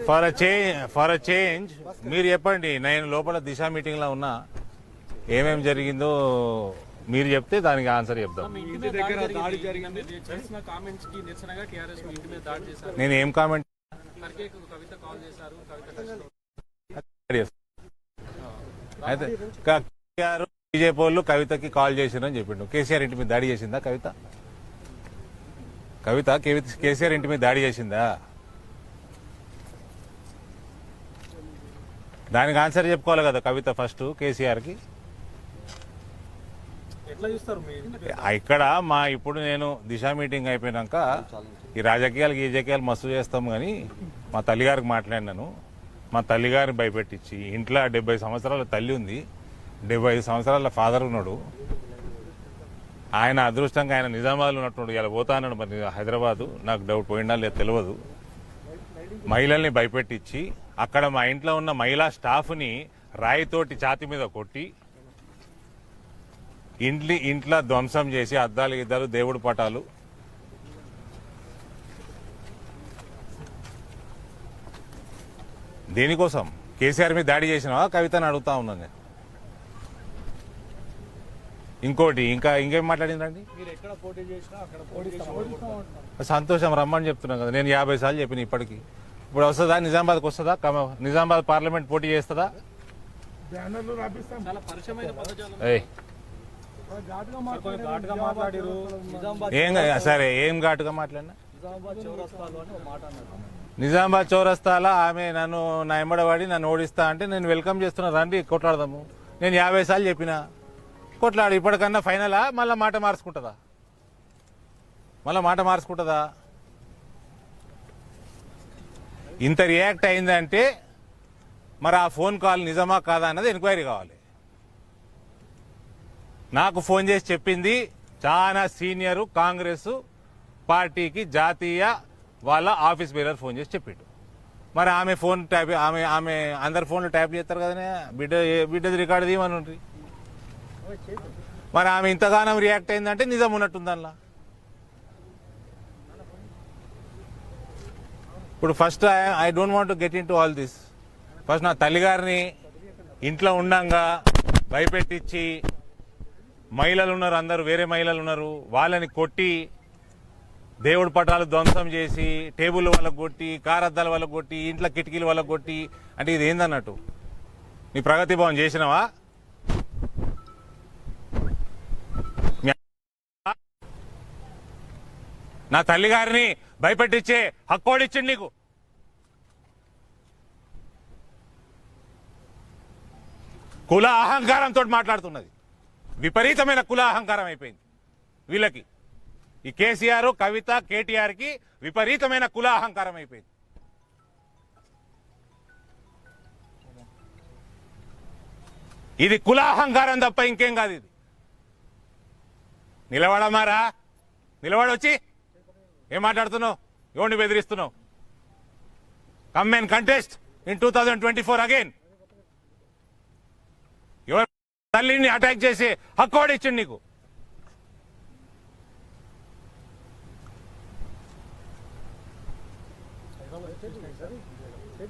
For a change మీరు చెప్పండి. నేను లోపల దిశ మీటింగ్ లో ఉన్నా, ఏమేమి జరిగిందో మీరు చెప్తే దానికి ఆన్సర్ చెప్తాం. నేను ఏం కామెంట్ అయితే కేసీఆర్ బీజేపీ వాళ్ళు కవితకి కాల్ చేసిందని చెప్పిండు. కేసీఆర్ ఇంటి మీద దాడి చేసిందా కవిత కేసీఆర్ ఇంటి మీద దాడి చేసిందా? దానికి ఆన్సర్ చెప్పుకోవాలి కదా కవిత ఫస్ట్ కేసీఆర్ కి. ఇక్కడ ఇప్పుడు నేను దిశ మీటింగ్ అయిపోయినాక ఈ రాజకీయాలు మస్తు చేస్తాం కానీ మా తల్లిగారికి మాట్లాడినాను. మా తల్లిగారిని భయపెట్టించి ఇంట్లో 70 సంవత్సరాల తల్లి ఉంది, 75 సంవత్సరాల ఫాదర్ ఉన్నాడు. ఆయన అదృష్టంగా ఆయన నిజామాబాద్లో ఉన్నట్టు ఇలా పోతానన్నాడు. మరి హైదరాబాదు నాకు డౌట్ పోయిందా లేదు తెలియదు. మహిళల్ని భయపెట్టించి అక్కడ మా ఇంట్లో ఉన్న మహిళా స్టాఫ్ని రాయితోటి ఛాతి మీద కొట్టి ఇంట్లో ధ్వంసం చేసి అద్దాలు దేవుడి పటాలు దేనికోసం? కేసీఆర్ మీద దాడి చేసినావా కవితని అడుగుతా ఉన్నాను నేను. ఇంకోటి ఇంకేం మాట్లాడిందండి? సంతోషం రమ్మని చెప్తున్నాం కదా. నేను 50 సార్లు చెప్పిన ఇప్పటికి. ఇప్పుడు వస్తుందా? నిజామాబాద్కి వస్తుందా? నిజామాబాద్ పార్లమెంట్ పోటీ చేస్తుందా? సరే ఏం ఘాటుగా మాట్లాడినా? నిజామాబాద్ చౌరస్తాలో ఆమె నా ఎమ్మడవాడి నన్ను ఓడిస్తా అంటే నేను వెల్కమ్ చేస్తున్నా, రండి కొట్లాడదాము. నేను 50 సార్లు చెప్పిన కొట్లాడు. ఇప్పటికన్నా ఫైనలా? మళ్ళీ మాట మార్చుకుంటుందా? ఇంత రియాక్ట్ అయిందంటే మరి ఆ ఫోన్ కాల్ నిజమా కాదా అన్నది ఎంక్వైరీ కావాలి. నాకు ఫోన్ చేసి చెప్పింది చాలా సీనియర్ కాంగ్రెస్ పార్టీకి జాతీయ వాళ్ళ ఆఫీస్ బేరర్ ఫోన్ చేసి చెప్పిండు. మరి ఆమె ఫోన్ ట్యాప్ ఆమె అందరు ఫోన్లు ట్యాప్ చేస్తారు కదనే, బిడ్డది రికార్డు తీయమని ఉంటుంది. మరి ఆమె ఇంతగానం రియాక్ట్ అయిందంటే నిజం ఉన్నట్టుంది అందులో. ఇప్పుడు first I don't want to get in to all this. First నా తల్లిగారిని ఇంట్లో ఉండంగా భయపెట్టించి మహిళలు ఉన్నారు, అందరూ వేరే మహిళలు ఉన్నారు, వాళ్ళని కొట్టి దేవుడి పటాలు ధ్వంసం చేసి టేబుల్ వాళ్ళకు కొట్టి కారద్దాల వాళ్ళకు కొట్టి ఇంట్లో కిటికీలు వాళ్ళకు కొట్టి అంటే ఇది ఏందన్నట్టు? నీ ప్రగతి భవన్ చేసినావా? నా తల్లిగారిని భయపెట్టించే హక్కోడిచ్చిండు నీకు. కుల అహంకారంతో మాట్లాడుతున్నది. విపరీతమైన కుల అహంకారం అయిపోయింది వీళ్ళకి. ఈ కేసీఆర్, కవిత, కేటీఆర్ కి విపరీతమైన కుల అహంకారం అయిపోయింది. ఇది కుల అహంకారం తప్ప ఇంకేం కాదు. ఇది నిలబడమారా, నిలబడొచ్చి ఏం మాట్లాడుతున్నావు? ఎవరిని బెదిరిస్తున్నావు? Come and contest in 2024 again. ఎవరు తల్లిని అటాక్ చేసి హక్కు ఇచ్చిండు నీకు?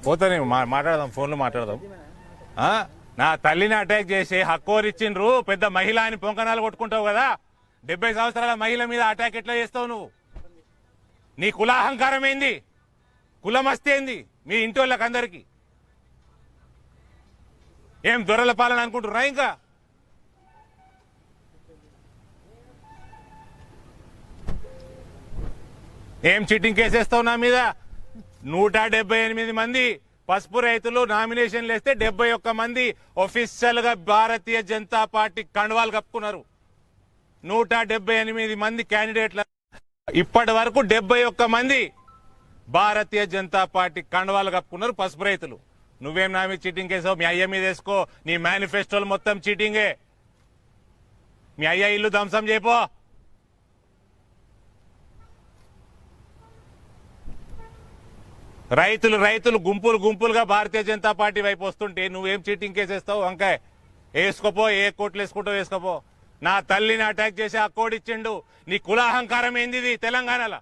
పోతానే మాట్లాడదాం, ఫోన్లో మాట్లాడదాం. నా తల్లిని అటాక్ చేసి హక్కోరిచ్చిండ్రు, పెద్ద మహిళ అని పొంకనాలు కొట్టుకుంటావు కదా. 70 సంవత్సరాల మహిళ మీద అటాక్ ఎట్లా చేస్తావు నువ్వు? నీ కులాహంకారం ఏంది? కులమస్తి ఏంది మీ ఇంటి వాళ్ళకి అందరికీ? ఏం దొరల పాలన అనుకుంటున్నా? ఇంకా ఏం చీటింగ్ కేసేస్తావు నా మీద? 178 మంది పసుపు రైతులు నామినేషన్లు వేస్తే 71 మంది ఒఫీషియల్ గా భారతీయ జనతా పార్టీ కండువాలు కప్పుకున్నారు. 178 మంది క్యాండిడేట్ల ఇప్పటి వరకు 71 మంది భారతీయ జనతా పార్టీ కండువాలు కప్పుకున్నారు పసుపు రైతులు. నువ్వేం నా మీద చీటింగ్ కేసావు? మీ అయ్య మీద వేసుకో. నీ మేనిఫెస్టోలు మొత్తం చీటింగే. మీ అయ్య ఇల్లు ధ్వంసం చేయపో. రైతులు గుంపులుగా భారతీయ జనతా పార్టీ వైపు వస్తుంటే నువ్వేం చీటింగ్ కేసేస్తావు? వంకాయ వేసుకోపో, ఏ కోట్లు వేసుకుంటావు వేసుకోపో. నా తల్లిని అటాక్ చేసి ఆ కోడ్ ఇచ్చిండు. నీ కులాహంకారం ఏంది తెలంగాణలో?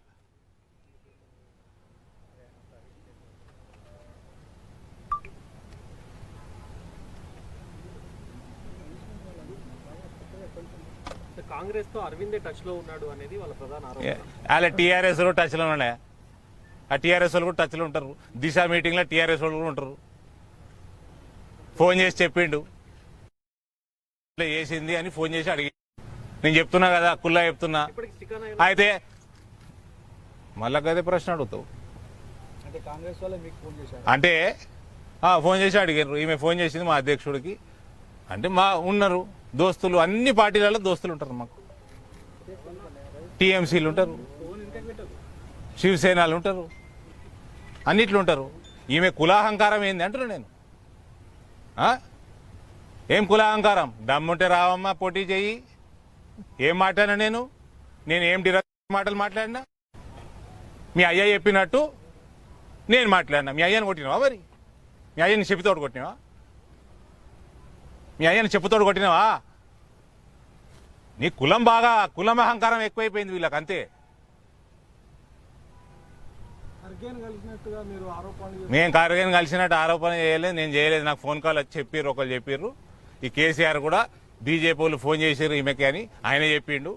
కాంగ్రెస్ తో అరవిందే టచ్ లో ఉన్నాడు అనేది వాళ్ళ ప్రధాన ఆరోపణ. అలా టీఆర్ఎస్ టచ్లో ఉన్నాయా? ఆ టీఆర్ఎస్ వాళ్ళు కూడా టచ్లో ఉంటారు. దిశ మీటింగ్లో టీఆర్ఎస్ వాళ్ళు కూడా ఉంటారు. ఫోన్ చేసి చెప్పిండు ఇట్లా చేసింది అని ఫోన్ చేసి అడిగి నేను చెప్తున్నా కదా, కుల్లా చెప్తున్నా. ఇప్పటికి చికెన్ అయితే మళ్ళా గదే ప్రశ్న అడుగుతావు అంటే కాంగ్రెస్ వాళ్ళే మీకు ఫోన్ చేశారు. అంటే ఫోన్ చేసి అడిగారు. ఈమె ఫోన్ చేసింది మా అధ్యక్షుడికి. అంటే మా ఉన్నారు దోస్తులు, అన్ని పార్టీలలో దోస్తులు ఉంటారు మాకు. టీఎంసీలు ఉంటారు, శివసేనలు ఉంటారు, అన్నిట్లు ఉంటారు. ఈమె కులాహంకారం ఏంది అంటున్నా నేను. ఏం కులాహంకారం? దమ్ముంటే రావమ్మా పోటీ చెయ్యి. ఏం మాట్లాడినా నేను ఏం డిరెక్ట్ మాటలు మాట్లాడినా? మీ అయ్య చెప్పినట్టు నేను మాట్లాడినా. మీ అయ్యని కొట్టినావా? మరి మీ అయ్యని చెప్పుతోడు కొట్టినావా? మీ అయ్యని చెప్పుతోడు కొట్టినావా? నీ కులం బాగా కులం అహంకారం ఎక్కువైపోయింది వీళ్ళకి, అంతే. మేము కార్గేన్ కలిసినట్టు ఆరోపణ చేయలేదు, నేను చేయలేదు. నాకు ఫోన్ కాల్ వచ్చి చెప్పారు, ఒకరు చెప్పారు. ఈ కేసీఆర్ కూడా బీజేపీ వాళ్ళు ఫోన్ చేశారు ఈమెకి అని ఆయన చెప్పిండు.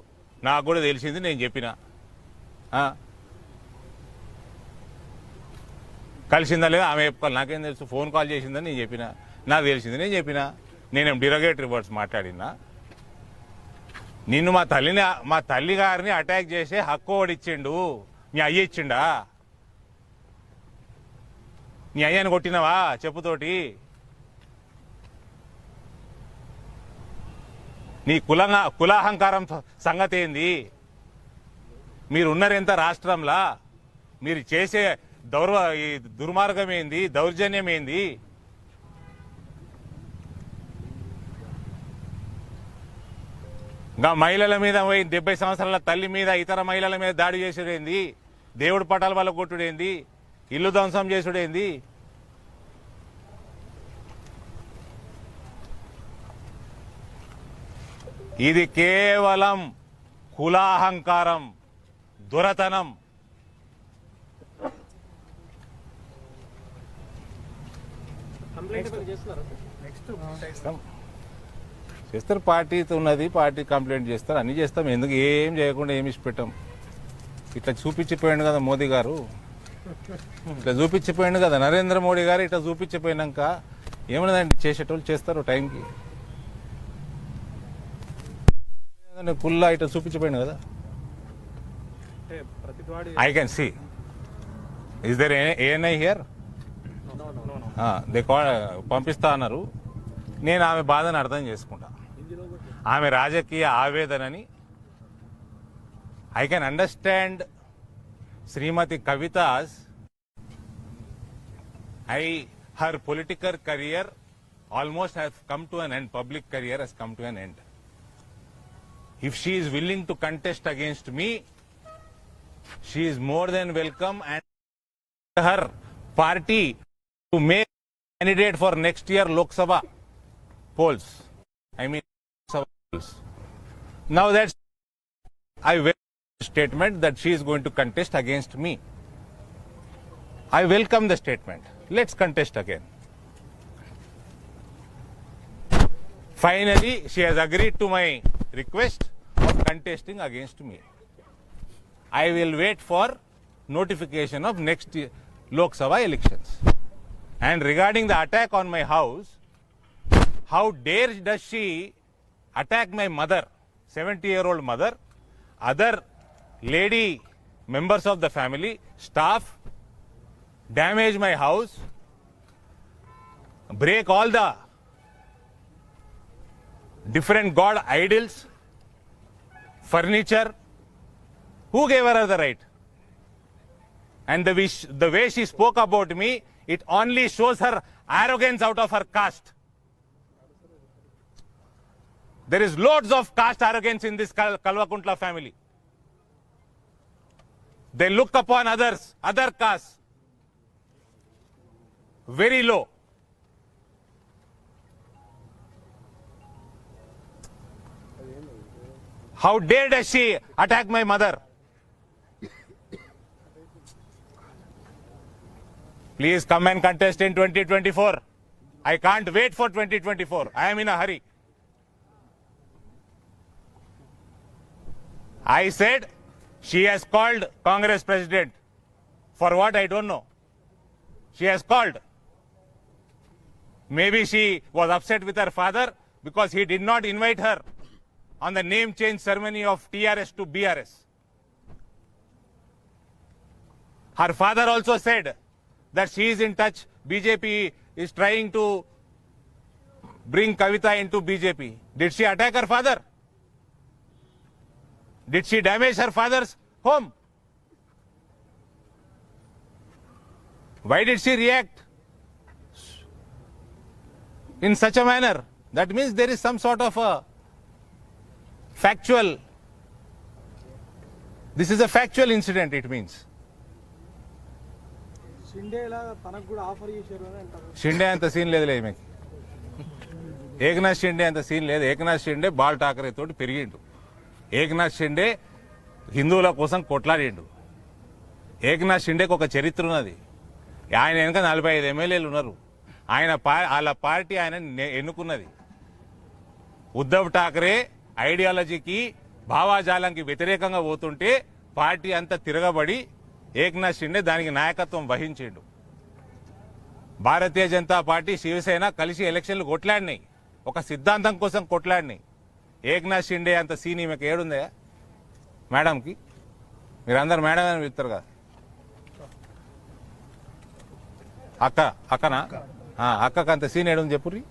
నాకు కూడా తెలిసింది, నేను చెప్పిన. కలిసిందా లేదా ఆమె చెప్పుకోవాలి, నాకేం తెలుసు. ఫోన్ కాల్ చేసిందని నేను చెప్పిన, నాకు తెలిసింది నేను చెప్పిన. నేనేం డిరగేటరీ వర్డ్స్ మాట్లాడినా? నిన్ను మా తల్లి గారిని అటాక్ చేసే హక్కు ఓడిచ్చిండు. మీ అయ్య ఇచ్చిండా? నీ అయ్యని కొట్టినవా చెప్పుతోటి? నీ కులాహంకారం సంగతి ఏంది? మీరున్నరెంత రాష్ట్రంలా? మీరు చేసే దుర్మార్గం ఏంది? దౌర్జన్యం ఏంది? ఇంకా మహిళల మీద 70 సంవత్సరాల తల్లి మీద ఇతర మహిళల మీద దాడి చేసుడేంది? దేవుడు పటాల వల్ల కొట్టుడేంది? ఇల్లు ధ్వంసం చేసుడేంది? ఇది కేవలం కులాహంకారం, దురతనం. కంప్లైంట్ చేస్తున్నారా? చేస్తారు. పార్టీ ఉన్నది, పార్టీ కంప్లైంట్ చేస్తారు, అన్ని చేస్తాం. ఎందుకు ఏం చేయకుండా ఏమి ఇచ్చిపెట్టాం. ఇట్లా చూపించిపోయాడు కదా మోదీ గారు, ఇట్లా చూపించిపోయాడు కదా నరేంద్ర మోడీ గారు. ఇట్లా చూపించిపోయినాక ఏమన్నదండి, చేసేటోళ్ళు చేస్తారు టైంకి. కుల్లా ఇట్లా చూపించిపోయాడు కదా. I can see. Is there ANI here? They పంపిస్తా అన్నారు. నేను ఆమె బాధను అర్థం చేసుకుంటా, ఆమె రాజకీయ ఆవేదనని. I can understand Shrimati Kavitha's her political career almost has come to an end. Public career has come to an end. If she is willing to contest against me, she is more than welcome, and her party to make candidate for next year Lok Sabha polls. I mean, Sabha polls. Now that's I welcome the statement that she is going to contest against me. I welcome the statement. Let's contest again. Finally, she has agreed to my request of contesting against me. I will wait for notification of next Lok Sabha elections. And regarding the attack on my house, how dare does she attack my mother, 70-year-old mother, other lady members of the family, staff, damage my house, break all the different god idols, furniture. Who gave her the right? And the way she spoke about me, it only shows her arrogance out of her caste. There is loads of caste arrogance in this Kalvakuntla family. They look upon others, other castes, very low. How dare does she attack my mother? Please come and contest in 2024. I can't wait for 2024. I am in a hurry. I said she has called Congress president. For what, I don't know. She has called. Maybe she was upset with her father because he did not invite her on the name change ceremony of TRS to BRS. Her father also said that she is in touch. BJP is trying to bring Kavita into BJP. Did she attack her father? Did she damage her father's home? Why did she react in such a manner? That means there is some sort of a factual, this is a factual incident, it means. Shinde ఇలా తనకు కూడా offer చేశారు అని అంటారు. షిండే అంత scene లేదు ఈమెకి. ఏకనాథ్ షిండే అంత సీన్ లేదు. ఏకనాథ్ షిండే బాల్ ఠాకరే తోటి పెరిగిండు. ఏకనాథ్ షిండే హిందువుల కోసం కొట్లాడిండు. ఏకనాథ్ షిండేకి ఒక చరిత్ర ఉన్నది. ఆయన వెనక 45 ఎమ్మెల్యేలు ఉన్నారు. వాళ్ళ పార్టీ ఆయన ఎన్నుకున్నది. ఉద్ధవ్ ఠాకరే ఐడియాలజీకి భావాజాలంకి వ్యతిరేకంగా పోతుంటే పార్టీ అంతా తిరగబడి ఏకనాథ్ షిండే దానికి నాయకత్వం వహించిండు. భారతీయ జనతా పార్టీ శివసేన కలిసి ఎలక్షన్లు కొట్లాడినాయి. ఒక సిద్ధాంతం కోసం కొట్లాడినాయి. ఏకనాథ్ షిండే అంత సీన్ ఈమెకి ఏడుందా మేడంకి? మీరందరు మేడం అని చెప్తారు కదా. అక్కనా అక్కకు అంత సీన్ ఏడుంది చెప్పుర్రి.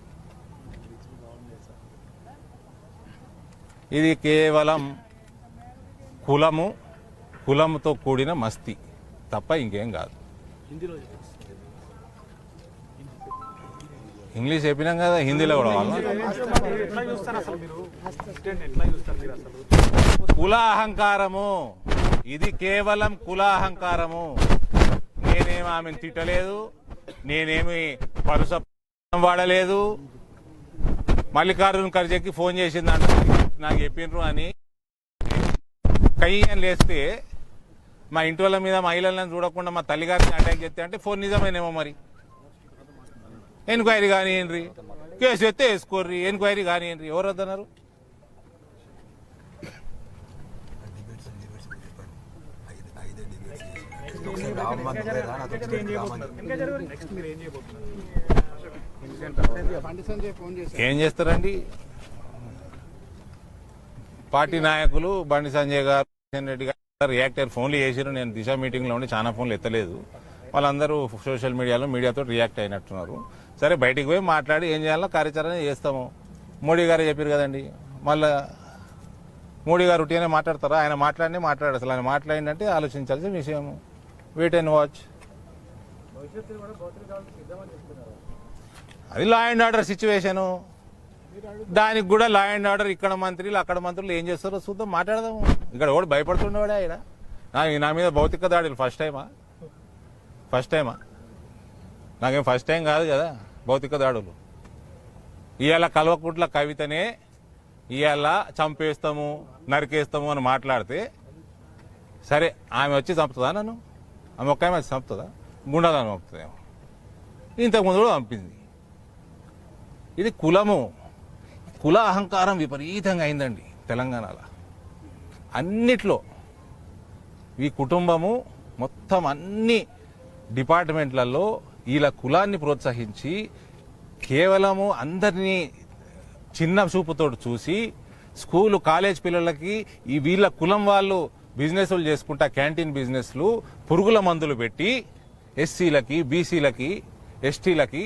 ఇది కేవలం కులముతో కూడిన మస్తీ తప్ప ఇంకేం కాదు. ఇంగ్లీష్ చెప్పినాం కదా, హిందీలో కూడా కుల అహంకారము. ఇది కేవలం కుల అహంకారము. నేనేమి ఆమెను తిట్టలేదు, నేనేమి పరుస వాడలేదు. మల్లికార్జున ఖర్గేకి ఫోన్ చేసిందంట నాకు చెప్పిండ్రు అని కయ్యని లేస్తే మా ఇంటి వాళ్ళ మీద మహిళలను చూడకుండా మా తల్లిగారిని అటాక్ చేస్తే అంటే ఫోన్ నిజమేనేమో. మరి ఎంక్వైరీ కానివ్వండి, కేసు ఎత్తే వేసుకోర్రి, ఎంక్వైరీ కానివ్వండి. ఎవరు వద్దన్నారు? ఏం చేస్తారండి పార్టీ నాయకులు? బండి సంజయ్ గారు, కిషన్ రెడ్డి గారు రియాక్టర్ ఫోన్లు చేసిరు. నేను దిశ మీటింగ్లో ఉండి చాలా ఫోన్లు ఎత్తలేదు. వాళ్ళందరూ సోషల్ మీడియాతో రియాక్ట్ అయినట్టున్నారు. సరే బయటికి పోయి మాట్లాడి ఏం చేయాలో కార్యాచరణ చేస్తాము. మోడీ గారు చెప్పారు కదండి. మళ్ళా మోడీ గారు ఉట్టిగానే మాట్లాడతారా? ఆయన మాట్లాడారు. అసలు ఆయన మాట్లాడిందంటే ఆలోచించాల్సిన విషయం. Wait and watch. అది లా అండ్ ఆర్డర్ సిచ్యువేషను. దానికి కూడా లా అండ్ ఆర్డర్ ఇక్కడ మంత్రులు అక్కడ మంత్రులు ఏం చేస్తారో చూద్దాం, మాట్లాడదాము. ఇక్కడ కూడా భయపడుతుండేవాడే ఆయన. నా మీద భౌతిక దాడులు ఫస్ట్ టైమా? నాకేం ఫస్ట్ టైం కాదు కదా భౌతిక దాడులు. ఇవాళ కల్వకుంట్ల కవితనే ఇవాళ చంపేస్తాము నరికేస్తాము అని మాట్లాడితే సరే ఆమె వచ్చి చంపుతుందా నన్ను? ఆమె ఒక్క ఆమె వచ్చి చంపుతుందా? గుండాలను చంపుతుందేమో. ఇంతకుముందు కూడా చంపింది. ఇది కుల అహంకారం విపరీతంగా అయిందండి తెలంగాణలో. అన్నిట్లో ఈ కుటుంబము మొత్తం అన్ని డిపార్ట్మెంట్లలో వీళ్ళ కులాన్ని ప్రోత్సహించి కేవలము అందరినీ చిన్న చూపుతో చూసి స్కూలు కాలేజ్ పిల్లలకి ఈ వీళ్ళ కులం వాళ్ళు బిజినెస్లు చేసుకుంటా క్యాంటీన్ బిజినెస్లు పురుగుల మందులు పెట్టి ఎస్సీలకి బీసీలకి ఎస్టీలకి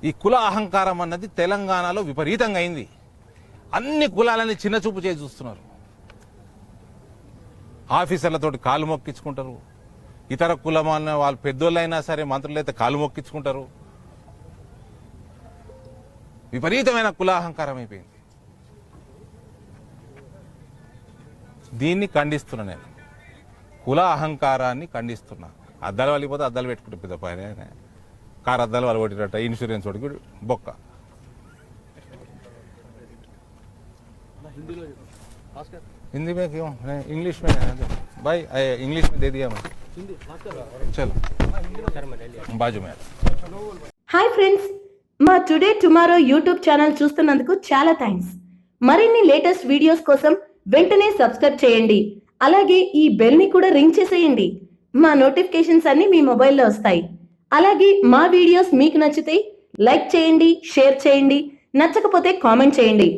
ఈ కుల అహంకారం అన్నది తెలంగాణలో విపరీతంగా అయింది. అన్ని కులాలని చిన్న చూపు చేసి చూస్తున్నారు. ఆఫీసర్లతోటి కాలు మొక్కించుకుంటారు. ఇతర కులమైన వాళ్ళు పెద్దోళ్ళైనా సరే మంత్రులైతే కాలు మొక్కించుకుంటారు. విపరీతమైన కుల అహంకారం అయిపోయింది. దీన్ని ఖండిస్తున్నా నేను. కుల అహంకారాన్ని ఖండిస్తున్నా. అద్దాలు వాళ్ళిపోతే అద్దాలు పెట్టుకుంటే పెద్ద పైన కారు అద్దాలు వాళ్ళు కొట్టినట్ట ఇన్సూరెన్స్ వాడికి బొక్క. हिंदी में क्यों? इंग्लिश में भाई इंग्लिश में दे दिया मैं. चलो बाजू में. హాయ్ ఫ్రెండ్స్, మా టుడే టుమారో యూట్యూబ్ ఛానల్ చూస్తున్నందుకు చాలా థ్యాంక్స్. మరిన్ని లేటెస్ట్ వీడియోస్ కోసం వెంటనే సబ్స్క్రైబ్ చేయండి. అలాగే ఈ బెల్ ని కూడా రింగ్ చేసేయండి. మా నోటిఫికేషన్స్ అన్ని మీ మొబైల్లో వస్తాయి. అలాగే మా వీడియోస్ మీకు నచ్చితే లైక్ చేయండి, షేర్ చేయండి, నచ్చకపోతే కామెంట్ చేయండి.